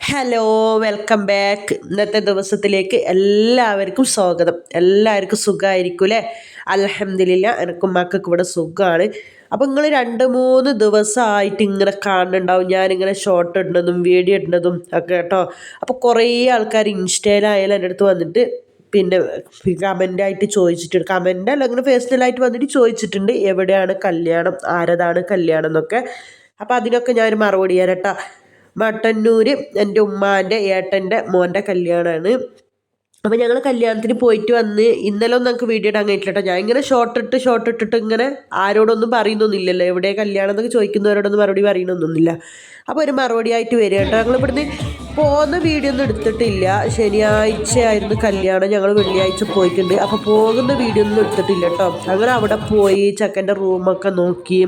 Hello, welcome back. ഇന്നത്തെ ദിവസത്തിലേക്ക് എല്ലാവർക്കും സ്വാഗതം. എല്ലാവർക്കും സുഖമായിരിക്കും അല്ലേ? അൽഹംദുലില്ലാ, എനിക്കും മക്കൾക്ക് ഇവിടെ സുഖമാണ്. അപ്പോൾ നിങ്ങൾ 2-3 ദിവസമായിട്ട് ഇങ്ങനെ കാണുന്നുണ്ടാവും ഞാനിങ്ങനെ ഷോർട്ട് ഇടുന്നതും വീഡിയോ ഇടുന്നതും ഒക്കെ കേട്ടോ. അപ്പോൾ കുറേ ആൾക്കാർ ഇൻസ്റ്റയിലായാലും എൻ്റെ അടുത്ത് വന്നിട്ട് പിന്നെ കമൻ്റായിട്ട് ചോദിച്ചിട്ടുണ്ട്. കമൻ്റ് അല്ല, അങ്ങനെ പേഴ്സണലായിട്ട് വന്നിട്ട് ചോദിച്ചിട്ടുണ്ട് എവിടെയാണ് കല്യാണം, ആരതാണ് കല്യാണം എന്നൊക്കെ. അപ്പോൾ അതിനൊക്കെ ഞാനൊരു മറുപടി തരാം കേട്ടോ. മട്ടന്നൂർ എൻ്റെ ഉമ്മാൻ്റെ ഏട്ടൻ്റെ മോൻ്റെ കല്യാണമാണ്. അപ്പോൾ ഞങ്ങൾ കല്യാണത്തിന് പോയിട്ട് വന്ന് ഇന്നലെ ഒന്നും ഞങ്ങൾക്ക് വീഡിയോ ഇടാൻ കഴിഞ്ഞില്ല കേട്ടോ. ഞാൻ ഇങ്ങനെ ഷോർട്ട് ഇട്ടിട്ട് ഇങ്ങനെ ആരോടൊന്നും പറയുന്നൊന്നുമില്ലല്ലോ, എവിടെ കല്യാണം എന്നൊക്കെ ചോദിക്കുന്നവരോടൊന്നും മറുപടി പറയണമെന്നൊന്നുമില്ല. അപ്പോൾ ഒരു മറുപടി ആയിട്ട് വരിക കേട്ടോ. ഞങ്ങൾ ഇവിടുന്ന് പോകുന്ന വീഡിയോ ഒന്നും എടുത്തിട്ടില്ല. ശനിയാഴ്ച ആയിരുന്നു കല്യാണം, ഞങ്ങൾ വെള്ളിയാഴ്ച പോയിട്ടുണ്ട്. അപ്പോൾ പോകുന്ന വീഡിയോ ഒന്നും എടുത്തിട്ടില്ല കേട്ടോ. അങ്ങനെ അവിടെ പോയി ചെക്കൻ്റെ റൂമൊക്കെ നോക്കി.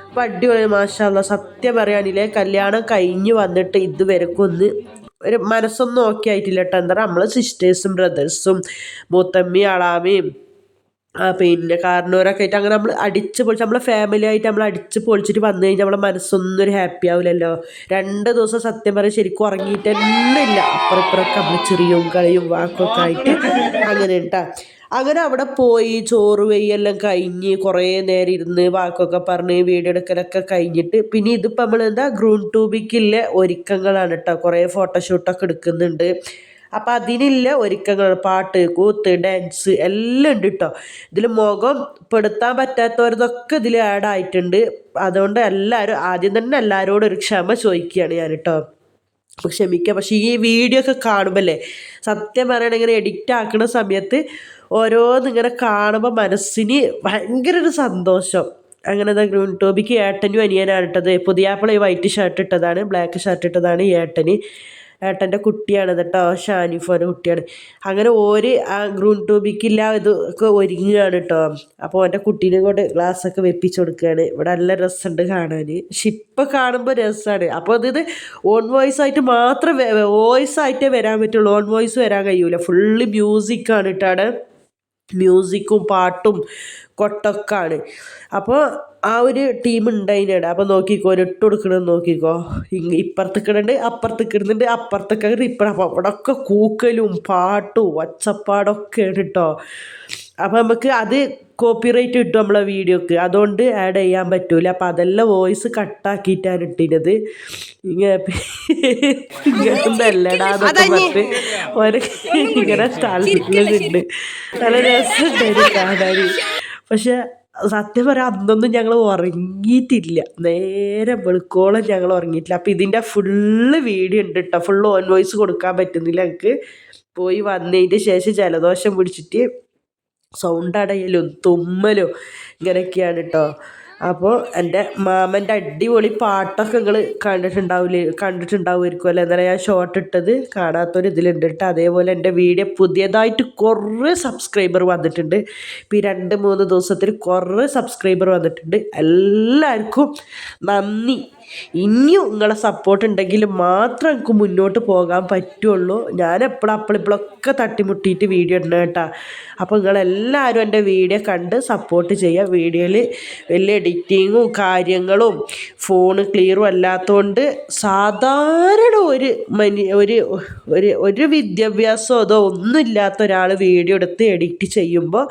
അപ്പം അടിപൊളി, മാഷാ അല്ലാ. സത്യം പറയാനില്ലേ, കല്യാണം കഴിഞ്ഞ് വന്നിട്ട് ഇതുവരെക്കും ഒന്ന് ഒരു മനസ്സൊന്നും ഓക്കെ ആയിട്ടില്ല കേട്ടോ. എന്താ പറയുക, നമ്മളെ സിസ്റ്റേഴ്സും ബ്രദേഴ്സും മൂത്തമ്മയും അളാമയും പിന്നെ കാരണവരൊക്കെ ആയിട്ട് അങ്ങനെ നമ്മൾ അടിച്ച് പൊളിച്ച് നമ്മളെ ഫാമിലി ആയിട്ട് നമ്മൾ അടിച്ച് പൊളിച്ചിട്ട് വന്നു കഴിഞ്ഞാൽ നമ്മളെ മനസ്സൊന്നും ഒരു ഹാപ്പി ആവില്ലല്ലോ. 2 ദിവസം സത്യം പറയാൻ ശരിക്കും ഉറങ്ങിയിട്ട് തന്നെ ഇല്ല. അപ്പുറം ഇപ്പുറമൊക്കെ നമ്മൾ ചെറിയും കളിയും വാക്കൊക്കെ ആയിട്ട് അങ്ങനെ ഉണ്ടാ. അങ്ങനെ അവിടെ പോയി ചോറ് വെയ്യെല്ലാം കഴിഞ്ഞ് കുറേ നേരം ഇരുന്ന് വാക്കൊക്കെ പറഞ്ഞ് വീഡിയോ എടുക്കലൊക്കെ കഴിഞ്ഞിട്ട് പിന്നെ ഇതിപ്പോൾ നമ്മൾ എന്താ ഗ്രൂം ട്യൂബിക്കുള്ള ഒരുക്കങ്ങളാണ് കേട്ടോ. കുറേ ഫോട്ടോഷൂട്ടൊക്കെ എടുക്കുന്നുണ്ട്. അപ്പം അതിനുള്ള ഒരുക്കങ്ങൾ, പാട്ട്, കൂത്ത്, ഡാൻസ് എല്ലാം ഉണ്ട് കേട്ടോ. ഇതിൽ മുഖം പെടുത്താൻ പറ്റാത്തവരതൊക്കെ ഇതിൽ ആഡ് ആയിട്ടുണ്ട്. അതുകൊണ്ട് എല്ലാവരും ആദ്യം തന്നെ എല്ലാവരോടും ഒരു ക്ഷമ ചോദിക്കുകയാണ് ഞാൻ കേട്ടോ. അപ്പോൾ ക്ഷമിക്കുക. പക്ഷേ ഈ വീഡിയോ ഒക്കെ കാണുമ്പല്ലേ, സത്യം പറയണ ഇങ്ങനെ എഡിറ്റ് ആക്കുന്ന സമയത്ത് ഓരോന്നിങ്ങനെ കാണുമ്പോൾ മനസ്സിന് ഭയങ്കര ഒരു സന്തോഷം. അങ്ങനെ ഗ്രൂം ടോബിക്ക് ഏട്ടനും അനിയനാണ് ഇട്ടത്. പുതിയാപ്പിള ഈ വൈറ്റ് ഷർട്ട് ഇട്ടതാണ്, ബ്ലാക്ക് ഷർട്ട് ഇട്ടതാണ് ഏട്ടൻ്റെ കുട്ടിയാണ് കേട്ടോ, ഷാനിഫോൻ്റെ കുട്ടിയാണ്. അങ്ങനെ ആ ഗ്രൂം ടൂബിക്കില്ല ഇതൊക്കെ ഒരുങ്ങുകയാണ് കേട്ടോ. അപ്പോൾ എൻ്റെ കുട്ടീനെ കൊണ്ട് ഗ്ലാസ്സൊക്കെ വെപ്പിച്ച് കൊടുക്കുകയാണ്. ഇവിടെ നല്ല രസമുണ്ട് കാണാൻ. പക്ഷെ ഇപ്പം കാണുമ്പോൾ രസമാണ്. അപ്പോൾ ഇത് ഓൺ വോയിസ് ആയിട്ട് മാത്രം വോയിസ് ആയിട്ടേ വരാൻ പറ്റുള്ളൂ, ഓൺ വോയിസ് വരാൻ കഴിയൂല. ഫുള്ള് മ്യൂസിക്കാണ് കേട്ടോ. മ്യൂസിക്കും പാട്ടും കൊട്ടൊക്കെയാണ്. അപ്പോൾ ആ ഒരു ടീം ഉണ്ടായിനാണ്. അപ്പോൾ നോക്കിക്കോ, ഇട്ട് കൊടുക്കണമെന്ന് നോക്കിക്കോ. ഇപ്പുറത്തേക്കിടുന്നുണ്ട്, അപ്പുറത്തേക്കിടുന്നുണ്ട്, അപ്പുറത്തേക്ക് ഇപ്പുറം. അപ്പോൾ അവിടെ ഒക്കെ കൂക്കലും പാട്ടും ഒച്ചപ്പാടൊക്കെയാണ് കേട്ടോ. അപ്പോൾ നമുക്ക് അത് കോപ്പിറൈറ്റ് കിട്ടും നമ്മളെ വീഡിയോക്ക്, അതുകൊണ്ട് ആഡ് ചെയ്യാൻ പറ്റൂല. അപ്പം അതെല്ലാം വോയിസ് കട്ടാക്കിയിട്ടാണ് ഇട്ടിരുന്നത്. ഇങ്ങനല്ലടാന്നൊക്കെ പറഞ്ഞിട്ട് ഇങ്ങനെ താല്പര്യങ്ങളുണ്ട്. നല്ല രസമുണ്ടായിരുന്നു കാണാൻ. പക്ഷെ സത്യം പറയാം, അന്നൊന്നും ഞങ്ങൾ ഉറങ്ങിയിട്ടില്ല. നേരെ വെളുക്കോളം ഞങ്ങൾ ഉറങ്ങിയിട്ടില്ല. അപ്പം ഇതിൻ്റെ ഫുള്ള് വീഡിയോ ഉണ്ട് കേട്ടോ. ഫുള്ള് ഓൺ വോയിസ് കൊടുക്കാൻ പറ്റുന്നില്ല ഞങ്ങൾക്ക്. പോയി വന്നതിൻ്റെ ശേഷം ജലദോഷം പിടിച്ചിട്ട് സൗണ്ട് അടയലും തുമ്മലും ഇങ്ങനെയൊക്കെയാണ് കേട്ടോ. അപ്പോൾ എൻ്റെ മാമൻ്റെ അടിപൊളി പാട്ടൊക്കെ നിങ്ങൾ കണ്ടിട്ടുണ്ടാവുമായിരിക്കും അല്ലേ. എന്നാലും ഞാൻ ഷോർട്ട് ഇട്ടത് കാണാത്തൊരു ഇതിലുണ്ട് കേട്ടോ. അതേപോലെ എൻ്റെ വീഡിയോ പുതിയതായിട്ട് കുറേ സബ്സ്ക്രൈബർ വന്നിട്ടുണ്ട്. ഇപ്പോൾ ഈ 2-3 ദിവസത്തിൽ കുറേ സബ്സ്ക്രൈബർ വന്നിട്ടുണ്ട്. എല്ലാവർക്കും നന്ദി. ഇനിയും നിങ്ങളെ സപ്പോർട്ട് ഉണ്ടെങ്കിൽ മാത്രം എനിക്ക് മുന്നോട്ട് പോകാൻ പറ്റുള്ളൂ. ഞാൻ അപ്പോഴൊക്കെ തട്ടിമുട്ടിയിട്ട് വീഡിയോ ഇടണം കേട്ടോ. അപ്പോൾ നിങ്ങളെല്ലാവരും എൻ്റെ വീഡിയോ കണ്ട് സപ്പോർട്ട് ചെയ്യുക. വീഡിയോയിൽ വലിയ എഡിറ്റിങ്ങും കാര്യങ്ങളും ഫോണ് ക്ലിയറും അല്ലാത്തതുകൊണ്ട് സാധാരണ ഒരു വിദ്യാഭ്യാസമോ അതോ ഒന്നുമില്ലാത്ത ഒരാൾ വീഡിയോ എടുത്ത് എഡിറ്റ് ചെയ്യുമ്പോൾ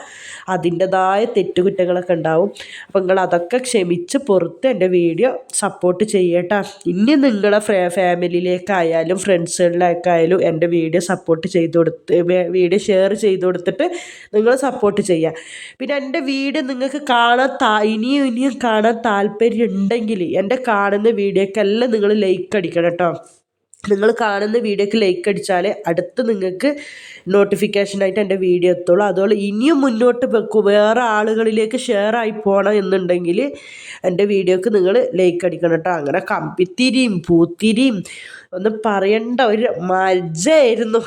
അതിൻ്റെതായ തെറ്റുകുറ്റങ്ങളൊക്കെ ഉണ്ടാവും. അപ്പോൾ നിങ്ങൾ അതൊക്കെ ക്ഷമിച്ച് പുറത്ത് എൻ്റെ വീഡിയോ സപ്പോർട്ട് ചെയ്യട്ടോ. ഇനി നിങ്ങളെ ഫാമിലിയിലേക്കായാലും ഫ്രണ്ട്സുകളിലേക്കായാലും എൻ്റെ വീഡിയോ സപ്പോർട്ട് ചെയ്ത് കൊടുത്ത് വീഡിയോ ഷെയർ ചെയ്ത് കൊടുത്തിട്ട് നിങ്ങൾ സപ്പോർട്ട് ചെയ്യുക. പിന്നെ എൻ്റെ വീഡിയോ നിങ്ങൾക്ക് ഇനിയും കാണാൻ താല്പര്യം ഉണ്ടെങ്കിൽ എൻ്റെ കാണുന്ന വീഡിയോക്കെല്ലാം നിങ്ങൾ ലൈക്ക് അടിക്കണം കേട്ടോ. നിങ്ങൾ കാണുന്ന വീഡിയോക്ക് ലൈക്ക് അടിച്ചാൽ അടുത്ത് നിങ്ങൾക്ക് നോട്ടിഫിക്കേഷനായിട്ട് എൻ്റെ വീഡിയോ എത്തുള്ളൂ. അതുപോലെ ഇനിയും മുന്നോട്ട് വേറെ ആളുകളിലേക്ക് ഷെയർ ആയി പോകണം എന്നുണ്ടെങ്കിൽ എൻ്റെ വീഡിയോക്ക് നിങ്ങൾ ലൈക്ക് അടിക്കണം കേട്ടോ. അങ്ങനെ കമ്പിത്തിരിയും പൂത്തിരിയും ഒന്നും പറയണ്ട, ഒരു മജയായിരുന്നു,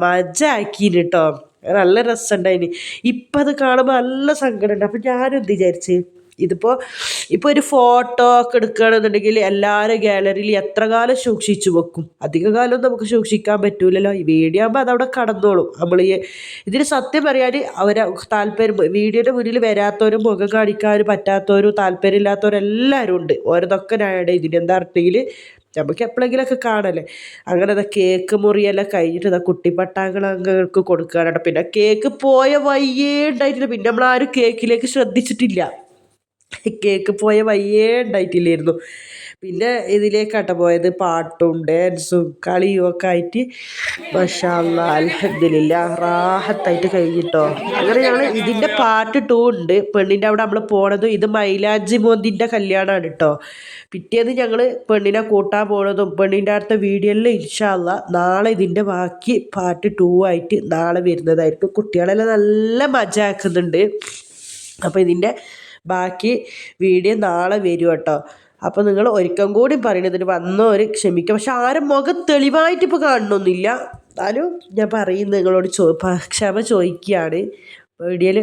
മജ ആക്കീന് കേട്ടോ. നല്ല രസമുണ്ടായിന്. ഇപ്പം അത് കാണുമ്പോൾ നല്ല സങ്കടമുണ്ട്. അപ്പം ഞാനെന്ത് വിചാരിച്ച്, ഇപ്പോൾ ഒരു ഫോട്ടോ ഒക്കെ എടുക്കുകയാണെന്നുണ്ടെങ്കിൽ എല്ലാവരും ഗാലറിയിൽ എത്ര കാലം സൂക്ഷിച്ചു വെക്കും? അധിക കാലം നമുക്ക് സൂക്ഷിക്കാൻ പറ്റൂലല്ലോ. ഈ വീഡിയോ ആകുമ്പോൾ അതവിടെ കടന്നോളും. നമ്മൾ ഇതിന് സത്യം പറയാൻ താല്പര്യം, വീഡിയോയുടെ മുന്നിൽ വരാത്തവരും മുഖം കാണിക്കാൻ പറ്റാത്തവരും താല്പര്യമില്ലാത്തവരും എല്ലാവരും ഉണ്ട്. ഓരോതൊക്കെ ഞാൻ ഇതിന് എന്താ പറഞ്ഞെങ്കിൽ നമുക്ക് എപ്പോഴെങ്കിലുമൊക്കെ കാണല്ലേ. അങ്ങനെ കേക്ക് മുറിയെല്ലാം കഴിഞ്ഞിട്ട് കുട്ടിപ്പട്ടാളങ്ങൾക്ക് കൊടുക്കുകയാണ്. പിന്നെ കേക്ക് പോയ വയ്യേ ഉണ്ടായിട്ടില്ല. പിന്നെ നമ്മളാരും കേക്കിലേക്ക് ശ്രദ്ധിച്ചിട്ടില്ല. കേക്ക് പോയ വയ്യേ ഉണ്ടായിട്ടില്ലായിരുന്നു. പിന്നെ ഇതിലേക്കാട്ടോ പോയത്. പാട്ടും ഡാൻസും കളിയും ഒക്കെ ആയിട്ട് മാഷാ അല്ലാ അൽഹംദുലില്ലാഹ് റാഹത്തായിട്ട് കഴിഞ്ഞിട്ടോ. അങ്ങനെ ഞങ്ങൾ ഇതിൻ്റെ പാർട്ട് 2 ഉണ്ട്. പെണ്ണിൻ്റെ അവിടെ നമ്മൾ പോണതും ഇത് മൈലാഞ്ചി മോന്തിൻ്റെ കല്യാണമാണ് കേട്ടോ. പിറ്റേന്ന് ഞങ്ങൾ പെണ്ണിനെ കൂട്ടാൻ പോണതും പെണ്ണിൻ്റെ അടുത്ത വീഡിയോയിൽ ഇൻഷാ അല്ലാ നാളെ ഇതിൻ്റെ ബാക്കി പാർട്ട് 2 ആയിട്ട് നാളെ വരുന്നതായിരിക്കും. കുട്ടികളെല്ലാം നല്ല മജാക്കുന്നുണ്ട്. അപ്പോൾ ഇതിൻ്റെ ബാക്കി വീഡിയോ നാളെ വരും കേട്ടോ. അപ്പോൾ നിങ്ങൾ ഒരിക്കൽ കൂടി പറയുന്നതിന് വന്നവർ ക്ഷമിക്കുക. പക്ഷെ ആരും മുഖം തെളിവായിട്ട് ഇപ്പോൾ കാണണമെന്നില്ല. എന്നാലും ഞാൻ പറയുന്നത് നിങ്ങളോട് ക്ഷമ ചോദിക്കുകയാണ്. വീഡിയോയിൽ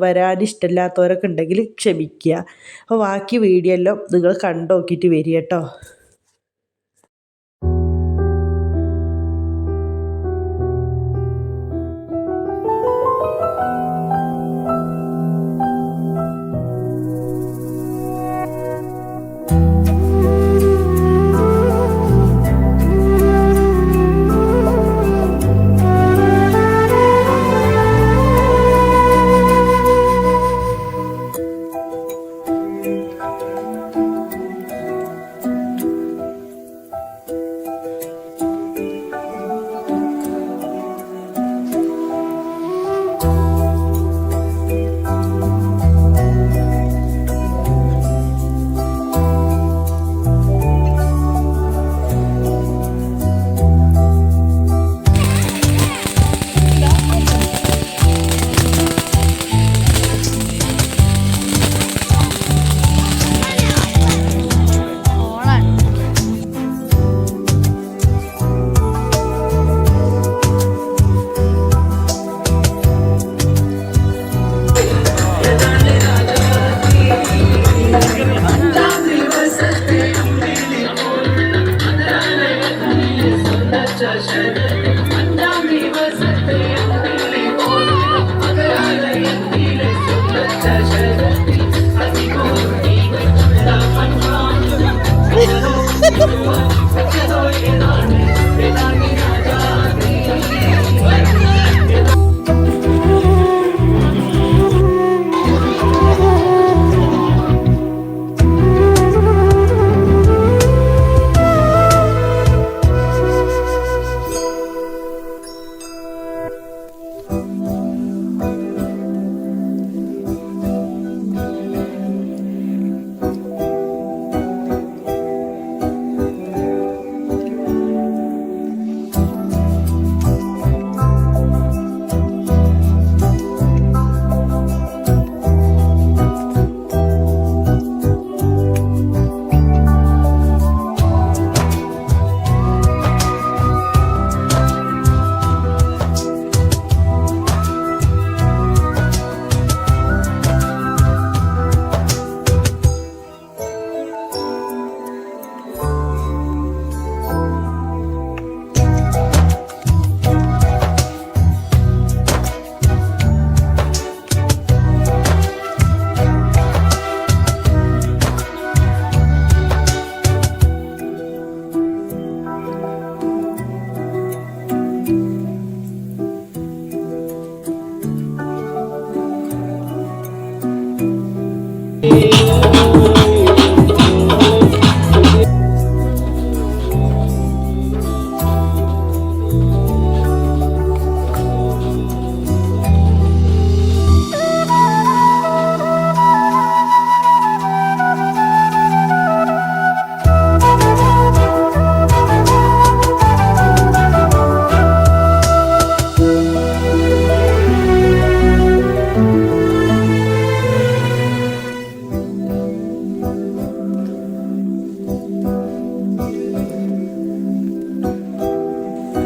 വരാൻ ഇഷ്ടമില്ലാത്തവരൊക്കെ ഉണ്ടെങ്കിൽ ക്ഷമിക്കുക. അപ്പോൾ ബാക്കി വീഡിയോ എല്ലാം നിങ്ങൾ കണ്ടു നോക്കിയിട്ട് വരിക കേട്ടോ.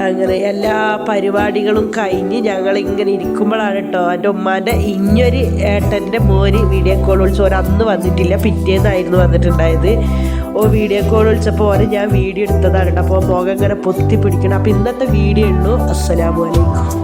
അങ്ങനെ എല്ലാ പരിപാടികളും കഴിഞ്ഞ് ഞങ്ങളിങ്ങനെ ഇരിക്കുമ്പോഴാണ് കേട്ടോ എൻ്റെ ഉമ്മാൻ്റെ ഇഞ്ഞൊരു ഏട്ടൻ്റെ മോന് വീഡിയോ കോൾ വിളിച്ച് അന്ന് വന്നിട്ടില്ല, പിറ്റേന്നായിരുന്നു വന്നിട്ടുണ്ടായത്. വീഡിയോ കോൾ വിളിച്ചപ്പോൾ ഞാൻ വീഡിയോ എടുത്തതാണ് കേട്ടോ. അപ്പോൾ മുഖം ഇങ്ങനെ പൊത്തി പിടിക്കണം. അപ്പോൾ ഇന്നത്തെ വീഡിയോ ഉള്ളൂ. അസ്സലാമു അലൈക്കും.